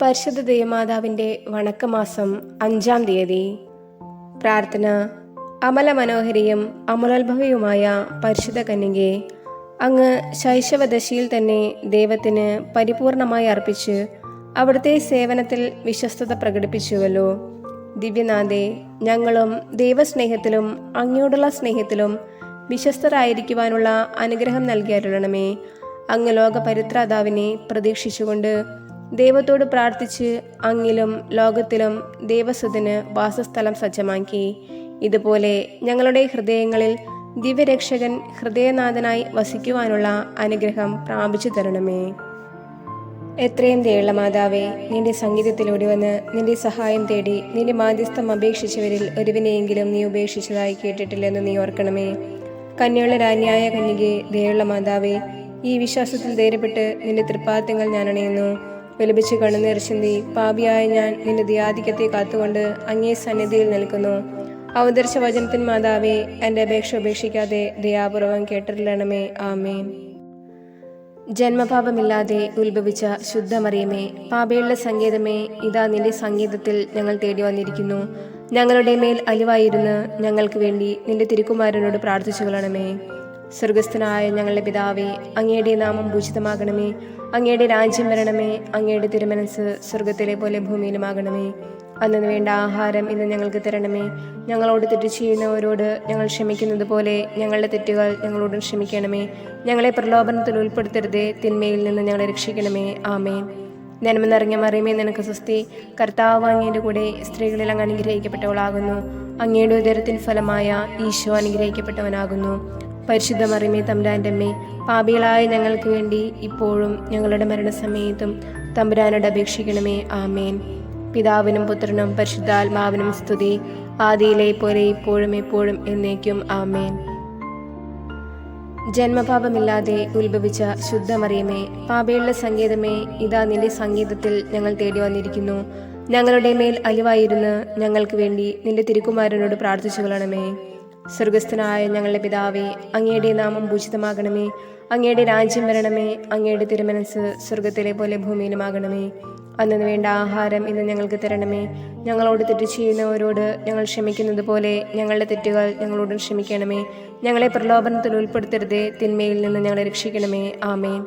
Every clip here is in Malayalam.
പരിശുദ്ധ ദൈവമാതാവിൻ്റെ വണക്കമാസം 5-ാം തീയതി. പ്രാർത്ഥന. അമല മനോഹരിയും അമലോത്ഭവയുമായ പരിശുദ്ധ കന്യകെ, അങ്ങ് ശൈശവദശയിൽ തന്നെ ദൈവത്തിന് പരിപൂർണമായി അർപ്പിച്ച് അവിടുത്തെ സേവനത്തിൽ വിശ്വസ്തത പ്രകടിപ്പിച്ചുവല്ലോ. ദിവ്യനാഥേ, ഞങ്ങളും ദൈവസ്നേഹത്തിലും അങ്ങയോടുള്ള സ്നേഹത്തിലും വിശ്വസ്തരായിരിക്കുവാനുള്ള അനുഗ്രഹം നൽകിയരുളണമേ. അങ്ങ് ലോകപരിത്രാതാവിനെ പ്രതീക്ഷിച്ചുകൊണ്ട് ദൈവത്തോട് പ്രാർത്ഥിച്ച് അങ്ങിലും ലോകത്തിലും ദൈവസുതന് വാസസ്ഥലം സജ്ജമാക്കി. ഇതുപോലെ ഞങ്ങളുടെ ഹൃദയങ്ങളിൽ ദിവ്യരക്ഷകൻ ഹൃദയനാഥനായി വസിക്കുവാനുള്ള അനുഗ്രഹം പ്രാപിച്ചു തരണമേ. എത്രയും ദയുള്ള മാതാവേ, നിന്റെ സംഗീതത്തിലൂടെ വന്ന് നിന്റെ സഹായം തേടി നിന്റെ മാധ്യസ്ഥം അപേക്ഷിച്ചവരിൽ ഒരുവിനെയെങ്കിലും നീ ഉപേക്ഷിച്ചതായി കേട്ടിട്ടില്ലെന്ന് നീ ഓർക്കണമേ. കന്യയുള്ള രാജ്ഞിയായ കന്യകെ, ദയുള്ള മാതാവേ, ഈ വിശ്വാസത്തിൽ ധൈര്യപ്പെട്ട് നിന്റെ തൃപ്പാദങ്ങൾ ഞാൻ അണയുന്നു. വിലപിച്ച് കണ്ണുനീർ ചിന്തി പാപിയായ ഞാൻ നിന്റെ ദയാധിക്യത്തെ കാത്തുകൊണ്ട് അങ്ങേ സന്നിധിയിൽ നിൽക്കുന്നു. അവതരിച്ച വചനത്തിന് മാതാവേ, എൻ്റെ അപേക്ഷ ഉപേക്ഷിക്കാതെ ദയാപൂർവം കേട്ടിരണമേ. ആമേൻ. ജന്മപാപമില്ലാതെ ഉത്ഭവിച്ച ശുദ്ധമറിയമേ, പാപികളുടെ സങ്കേതമേ, ഇതാ നിന്റെ സംഗീതത്തിൽ ഞങ്ങൾ തേടി വന്നിരിക്കുന്നു. ഞങ്ങളുടെ മേൽ അലിവായിരുന്ന് ഞങ്ങൾക്ക് വേണ്ടി നിന്റെ തിരുക്കുമാരനോട് പ്രാർത്ഥിച്ചു കൊള്ളണമേ. സ്വർഗസ്ഥനായ ഞങ്ങളുടെ പിതാവേ, അങ്ങയുടെ നാമം പൂജിതമാകണമേ. അങ്ങയുടെ രാജ്യം വരണമേ. അങ്ങയുടെ തിരുമനസ് സ്വർഗത്തിലെ പോലെ ഭൂമിയിലുമാകണമേ. അന്നു വേണ്ട ആഹാരം ഇന്ന് ഞങ്ങൾക്ക് തരണമേ. ഞങ്ങളോട് തെറ്റ് ചെയ്യുന്നവരോട് ഞങ്ങൾ ക്ഷമിക്കുന്നത് പോലെ ഞങ്ങളുടെ തെറ്റുകൾ ഞങ്ങളോട് ക്ഷമിക്കണമേ. ഞങ്ങളെ പ്രലോഭനത്തിൽ ഉൾപ്പെടുത്തരുതേ, തിന്മയിൽ നിന്ന് ഞങ്ങളെ രക്ഷിക്കണമേ. ആമേൻ. നന്മ നിറഞ്ഞ മറിയമേ, നിനക്ക് സ്വസ്തി. കർത്താവ് അങ്ങയുടെ കൂടെ സ്ത്രീകളിൽ അങ്ങ് അനുഗ്രഹിക്കപ്പെട്ടവളാകുന്നു. അങ്ങയുടെ ഉദരത്തിൻ ഫലമായ ഈശോ അനുഗ്രഹിക്കപ്പെട്ടവനാകുന്നു. പരിശുദ്ധ മറിയമേ, തമ്പുരാൻ്റെ അമ്മേ, പാപികളായ ഞങ്ങൾക്ക് വേണ്ടി ഇപ്പോഴും ഞങ്ങളുടെ മരണസമയത്തും തമ്പുരാനോട് അപേക്ഷിക്കണമേ. ആമേൻ. പിതാവിനും പുത്രനും പരിശുദ്ധാത്മാവിനും സ്തുതി, ആദിയിലെ പോലെ ഇപ്പോഴും എപ്പോഴും എന്നേക്കും. ആമേൻ. ജന്മപാപമില്ലാതെ ഉത്ഭവിച്ച ശുദ്ധമറിയമേ, പാപികളുടെ സങ്കേതമേ, ഇതാ നിന്റെ സംഗീതത്തിൽ ഞങ്ങൾ തേടി വന്നിരിക്കുന്നു. ഞങ്ങളുടെ മേൽ അലിവായിരുന്ന് ഞങ്ങൾക്ക് വേണ്ടി നിന്റെ തിരുക്കുമാരനോട് പ്രാർത്ഥിച്ചു കൊള്ളണമേ. സ്വർഗസ്ഥനായ ഞങ്ങളുടെ പിതാവേ, അങ്ങയുടെ നാമം പൂജിതമാകണമേ. അങ്ങയുടെ രാജ്യം വരണമേ. അങ്ങയുടെ തിരുമനസ് സ്വർഗത്തിലെ പോലെ ഭൂമിയിലുമാകണമേ. അന്നു വേണ്ട ആഹാരം ഇന്ന് ഞങ്ങൾക്ക് തരണമേ. ഞങ്ങളോട് തെറ്റ് ചെയ്യുന്നവരോട് ഞങ്ങൾ ക്ഷമിക്കുന്നത് പോലെ ഞങ്ങളുടെ തെറ്റുകൾ ഞങ്ങളോട് ക്ഷമിക്കണമേ. ഞങ്ങളെ പ്രലോഭനത്തിൽ ഉൾപ്പെടുത്തരുതേ, തിന്മയിൽ നിന്ന് ഞങ്ങളെ രക്ഷിക്കണമേ. ആമേൻ.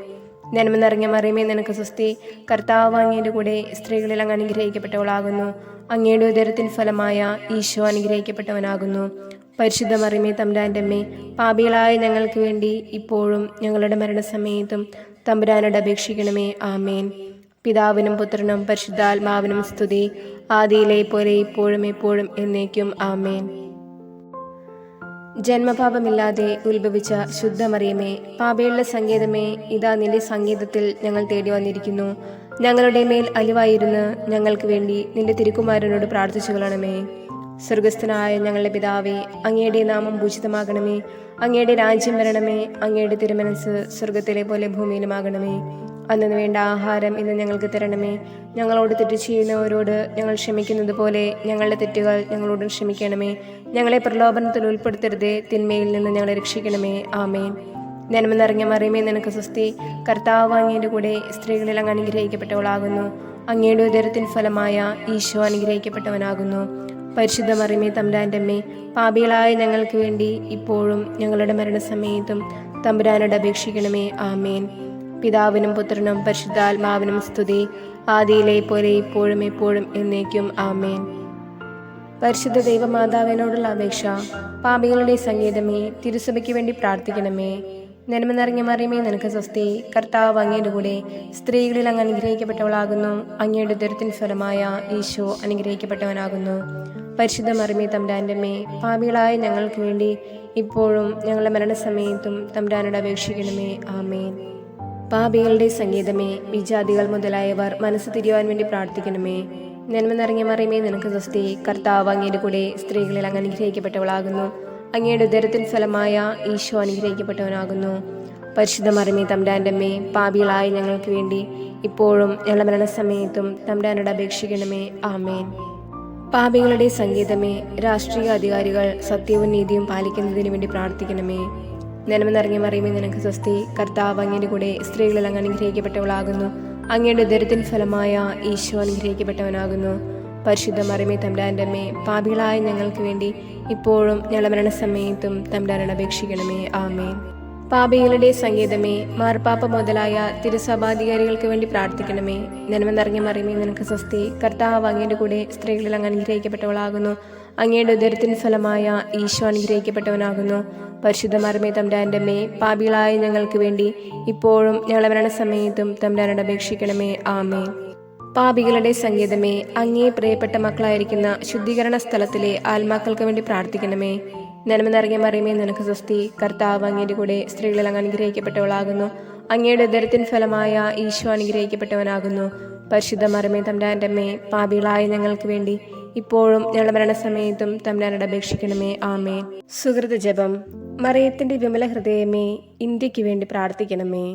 നന്മ നിറഞ്ഞ മറിയമേ, നിനക്ക് സ്വസ്തി. കർത്താവ് അങ്ങയുടെ കൂടെ സ്ത്രീകളിൽ അങ്ങ് അനുഗ്രഹിക്കപ്പെട്ടവളാകുന്നു. അങ്ങയുടെ ഉദരത്തിൻ ഫലമായ ഈശോ അനുഗ്രഹിക്കപ്പെട്ടവനാകുന്നു. പരിശുദ്ധ മറിയമേ, തമ്പുരാൻ്റെ അമ്മേ, പാപികളായ ഞങ്ങൾക്ക് വേണ്ടി ഇപ്പോഴും ഞങ്ങളുടെ മരണസമയത്തും തമ്പുരാനോട് അപേക്ഷിക്കണമേ. ആമേൻ. പിതാവിനും പുത്രനും പരിശുദ്ധാത്മാവിനും സ്തുതി, ആദിയിലെ പോലെ ഇപ്പോഴും എപ്പോഴും എന്നേക്കും. ആമേൻ. ജന്മപാപമില്ലാതെ ഉത്ഭവിച്ച ശുദ്ധമറിയമേ, പാപികളുടെ സങ്കേതമേ, ഇതാ നിന്റെ സംഗീതത്തിൽ ഞങ്ങൾ തേടി വന്നിരിക്കുന്നു. ഞങ്ങളുടെ മേൽ അലിവായിരുന്ന് ഞങ്ങൾക്ക് വേണ്ടി നിന്റെ തിരുക്കുമാരനോട് പ്രാർത്ഥിച്ചു കൊള്ളണമേ. സ്വർഗസ്ഥനായ ഞങ്ങളുടെ പിതാവേ, അങ്ങയുടെ നാമം പൂജിതമാകണമേ. അങ്ങയുടെ രാജ്യം വരണമേ. അങ്ങയുടെ തിരുമനസ് സ്വർഗത്തിലെ പോലെ ഭൂമിയിലുമാകണമേ. അന്നു വേണ്ട ആഹാരം ഇന്ന് ഞങ്ങൾക്ക് തരണമേ. ഞങ്ങളോട് തെറ്റ് ചെയ്യുന്നവരോട് ഞങ്ങൾ ക്ഷമിക്കുന്നത് പോലെ ഞങ്ങളുടെ തെറ്റുകൾ ഞങ്ങളോട് ക്ഷമിക്കണമേ. ഞങ്ങളെ പ്രലോഭനത്തിൽ ഉൾപ്പെടുത്തരുതേ, തിന്മയിൽ നിന്ന് ഞങ്ങളെ രക്ഷിക്കണമേ. ആമേൻ. നന്മ നിറഞ്ഞ മറിയമേ, നിനക്ക് സ്വസ്തി. കർത്താവ് അങ്ങയുടെ കൂടെ സ്ത്രീകളിൽ അങ്ങ് അനുഗ്രഹിക്കപ്പെട്ടവളാകുന്നു. അങ്ങയുടെ ഉദരത്തിൻ ഫലമായ ഈശോ അനുഗ്രഹിക്കപ്പെട്ടവനാകുന്നു. പരിശുദ്ധ മറിയമേ, തമ്പുരാൻ്റെ അമ്മേ, പാപികളായ ഞങ്ങൾക്ക് വേണ്ടി ഇപ്പോഴും ഞങ്ങളുടെ മരണസമയത്തും തമ്പുരാനോട് അപേക്ഷിക്കണമേ. ആമേൻ. പിതാവിനും പുത്രനും പരിശുദ്ധാത്മാവിനും സ്തുതി, ആദിയിലെ പോലെ ഇപ്പോഴും എപ്പോഴും എന്നേക്കും. ആമേൻ. പരിശുദ്ധ ദൈവമാതാവിനോടുള്ള അപേക്ഷ. പാപികളുടെ സങ്കേതമേ, തിരുസഭയ്ക്ക് വേണ്ടി പ്രാർത്ഥിക്കണമേ. നന്മ നിറഞ്ഞ മറിയമേ, നിനക്ക് സ്വസ്തി. കർത്താവ് അങ്ങയുടെ കൂടെ സ്ത്രീകളിൽ അങ്ങ് അനുഗ്രഹിക്കപ്പെട്ടവളാകുന്നു. അങ്ങയുടെ ഉദരത്തിൻ ഫലമായ ഈശോ അനുഗ്രഹിക്കപ്പെട്ടവനാകുന്നു. പരിശുദ്ധ മറിയമേ, തമ്പുരാൻ്റെ അമ്മേ, പാപികളായ ഞങ്ങൾക്ക് വേണ്ടി ഇപ്പോഴും ഞങ്ങളുടെ മരണസമയത്തും തമ്പുരാനോട് അപേക്ഷിക്കണമേ. ആമേൻ. പാപികളുടെ സങ്കേതമേ, വിജാതികൾ മുതലായവർ മനസ്സ് തിരിയുവാൻ വേണ്ടി പ്രാർത്ഥിക്കണമേ. നന്മ നിറഞ്ഞ മറിയമേ, നിനക്ക് സ്വസ്തി. കർത്താവ് അങ്ങയുടെ കൂടെ സ്ത്രീകളിൽ അങ്ങ് അനുഗ്രഹിക്കപ്പെട്ടവളാകുന്നു. അങ്ങയുടെ ഉദരത്തിൻ ഫലമായ ഈശോ അനുഗ്രഹിക്കപ്പെട്ടവനാകുന്നു. പരിശുദ്ധ മറിയമേ, തമ്പുരാൻ്റെ അമ്മേ, പാപികളായ ഞങ്ങൾക്ക് വേണ്ടി ഇപ്പോഴും ഞങ്ങളുടെ മരണസമയത്തും തമ്പുരാനോട് അപേക്ഷിക്കണമേ. ആമേൻ. പാപികളുടെ സങ്കേതമേ, രാഷ്ട്രീയ അധികാരികൾ സത്യവും നീതിയും പാലിക്കുന്നതിന് വേണ്ടി പ്രാർത്ഥിക്കണമേ. നന്മ നിറഞ്ഞ മറിയമേ, നിനക്ക് സ്വസ്തി. കർത്താവ് അങ്ങയുടെ കൂടെ സ്ത്രീകളിൽ അങ്ങ് അനുഗ്രഹിക്കപ്പെട്ടവളാകുന്നു. അങ്ങയുടെ ഉദരത്തിൻ ഫലമായ ഈശോ അനുഗ്രഹിക്കപ്പെട്ടവനാകുന്നു. പരിശുദ്ധ മറിയമേ തമ്പുരാന്റെ അമ്മേ, പാപികളായ ഞങ്ങൾക്ക് വേണ്ടി ഇപ്പോഴും ഞങ്ങളുടെ മരണസമയത്തും തമ്പുരാനോട് അപേക്ഷിക്കണമേ. ആമേൻ. പാപികളുടെ സംഗീതമേ, മാർപ്പാപ്പ മുതലായ തിരുസഭാധികാരികൾക്ക് വേണ്ടി പ്രാർത്ഥിക്കണമേ. നന്മ നിറഞ്ഞ മറിയമേ, നിനക്ക് സ്വസ്തി. കർത്താവ് അങ്ങയുടെ കൂടെ സ്ത്രീകളിൽ അങ്ങ് അനുഗ്രഹിക്കപ്പെട്ടവളാകുന്നു. അങ്ങയുടെ ഉദരത്തിൻ ഫലമായ ഈശോ അനുഗ്രഹിക്കപ്പെട്ടവനാകുന്നു. പരിശുദ്ധ മറിയമേ തമ്പുരാന്റെ അമ്മേ, പാപികളായ ഞങ്ങൾക്ക് വേണ്ടി ഇപ്പോഴും ഞങ്ങളുടെ മരണസമയത്തും തമ്പുരാനോട് അപേക്ഷിക്കണമേ. ആമേൻ. പാപികളുടെ സംഗീതമേ, അങ്ങേ പ്രിയപ്പെട്ട മക്കളായിരിക്കുന്ന ശുദ്ധീകരണ സ്ഥലത്തിലെ ആത്മാക്കൾക്ക് വേണ്ടി പ്രാർത്ഥിക്കണമേ. നന്മ നിറഞ്ഞ മറിയമേ, നിനക്ക് സ്വസ്തി. കർത്താവ് അങ്ങയുടെ കൂടെ സ്ത്രീകളിൽ അങ്ങ് അനുഗ്രഹിക്കപ്പെട്ടവളാകുന്നു. അങ്ങയുടെ ഉദരത്തിൻ ഫലമായ ഈശോ അനുഗ്രഹിക്കപ്പെട്ടവനാകുന്നു. പരിശുദ്ധ മറിയമേ തമ്പുരാന്റെ അമ്മേ, പാപികളായ ഞങ്ങൾക്ക് വേണ്ടി ഇപ്പോഴും ഞങ്ങളുടെ മരണസമയത്തും തമ്പുരാനോട് അപേക്ഷിക്കണമേ. ആമേൻ. സുഹൃത ജപം. മറിയത്തിന്റെ വിമല ഹൃദയമേ, ഇന്ത്യക്ക് വേണ്ടി പ്രാർത്ഥിക്കണമേ.